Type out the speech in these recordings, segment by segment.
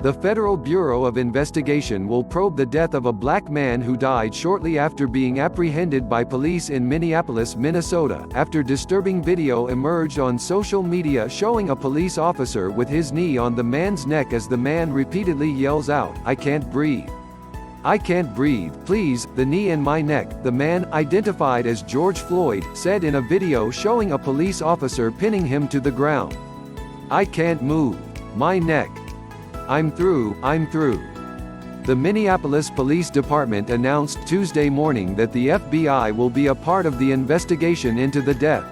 The Federal Bureau of Investigation will probe the death of a black man who died shortly after being apprehended by police in Minneapolis, Minnesota, after disturbing video emerged on social media showing a police officer with his knee on the man's neck as the man repeatedly yells out, "I can't breathe. I can't breathe, please, the knee in my neck," the man, identified as George Floyd, said in a video showing a police officer pinning him to the ground. "I can't move. My neck. I'm through, I'm through." The Minneapolis Police Department announced Tuesday morning that the FBI will be a part of the investigation into the death.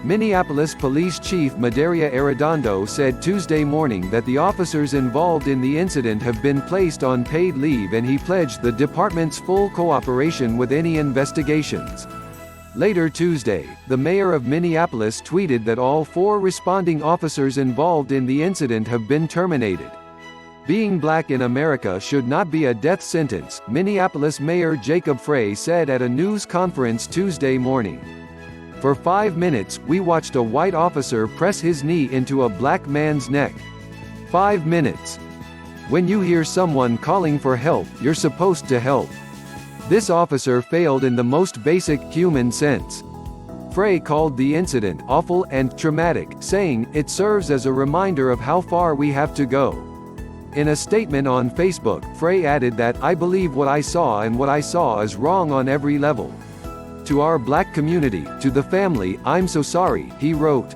Minneapolis Police Chief Medaria Arradondo said Tuesday morning that the officers involved in the incident have been placed on paid leave and he pledged the department's full cooperation with any investigations. Later Tuesday, the mayor of Minneapolis tweeted that all 4 responding officers involved in the incident have been terminated. Being black in America should not be a death sentence, Minneapolis Mayor Jacob Frey said at a news conference Tuesday morning. "For 5 minutes, we watched a white officer press his knee into a black man's neck. 5 minutes. When you hear someone calling for help, you're supposed to help. This officer failed in the most basic human sense." Frey called the incident awful and traumatic, saying, "It serves as a reminder of how far we have to go." In a statement on Facebook, Frey added that, "I believe what I saw and what I saw is wrong on every level. To our black community, to the family, I'm so sorry," he wrote.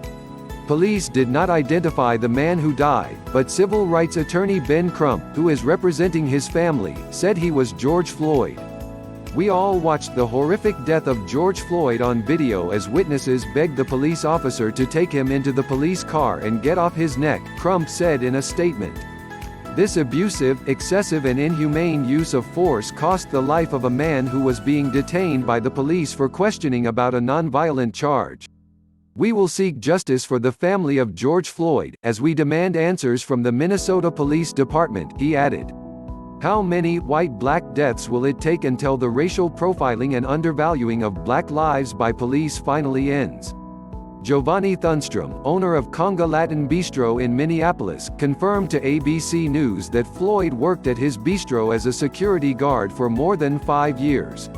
Police did not identify the man who died, but civil rights attorney Ben Crump, who is representing his family, said he was George Floyd. "We all watched the horrific death of George Floyd on video as witnesses begged the police officer to take him into the police car and get off his neck," Crump said in a statement. "This abusive, excessive and inhumane use of force cost the life of a man who was being detained by the police for questioning about a nonviolent charge. We will seek justice for the family of George Floyd, as we demand answers from the Minnesota Police Department," he added. How many white-black deaths will it take until the racial profiling and undervaluing of black lives by police finally ends? Giovanni Thunstrom, owner of Conga Latin Bistro in Minneapolis, confirmed to ABC News that Floyd worked at his bistro as a security guard for more than 5 years.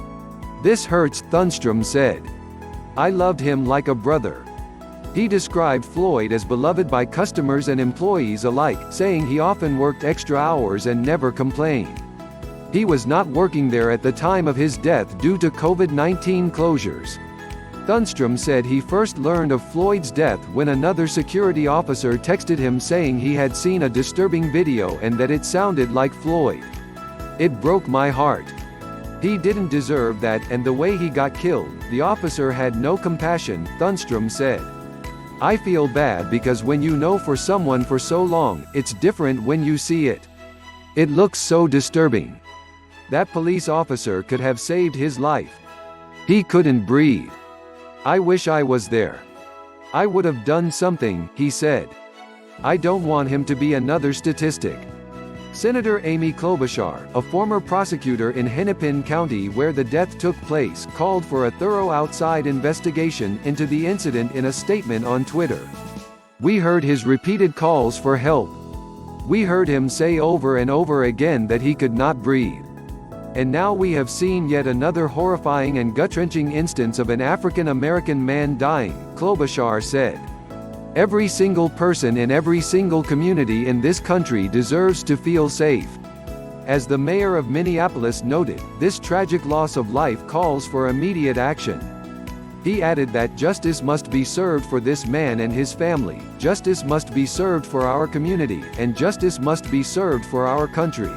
"This hurts," Thunstrom said. "I loved him like a brother." He described Floyd as beloved by customers and employees alike, saying he often worked extra hours and never complained. He was not working there at the time of his death due to COVID-19 closures. Thunstrom said he first learned of Floyd's death when another security officer texted him saying he had seen a disturbing video and that it sounded like Floyd. "It broke my heart. He didn't deserve that, and the way he got killed, the officer had no compassion," Thunstrom said. "I feel bad because when you know for someone for so long, it's different when you see it. It looks so disturbing. That police officer could have saved his life. He couldn't breathe. I wish I was there. I would have done something," he said. "I don't want him to be another statistic." Senator Amy Klobuchar, a former prosecutor in Hennepin County where the death took place, called for a thorough outside investigation into the incident in a statement on Twitter. "We heard his repeated calls for help. We heard him say over and over again that he could not breathe. And now we have seen yet another horrifying and gut-wrenching instance of an African American man dying," Klobuchar said. "Every single person in every single community in this country deserves to feel safe." As the mayor of Minneapolis noted, this tragic loss of life calls for immediate action. He added that justice must be served for this man and his family, justice must be served for our community, and justice must be served for our country.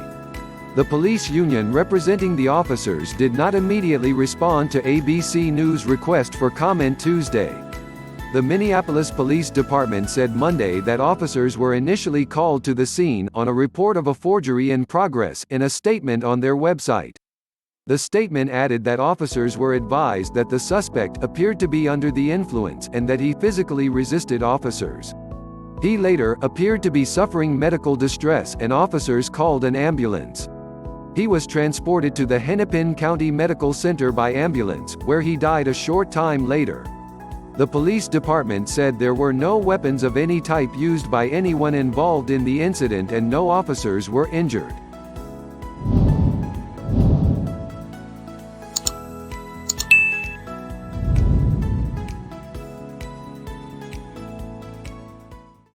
The police union representing the officers did not immediately respond to ABC News' request for comment Tuesday. The Minneapolis Police Department said Monday that officers were initially called to the scene on a report of a forgery in progress in a statement on their website. The statement added that officers were advised that the suspect appeared to be under the influence and that he physically resisted officers. He later appeared to be suffering medical distress and officers called an ambulance. He was transported to the Hennepin County Medical Center by ambulance, where he died a short time later. The police department said there were no weapons of any type used by anyone involved in the incident and no officers were injured.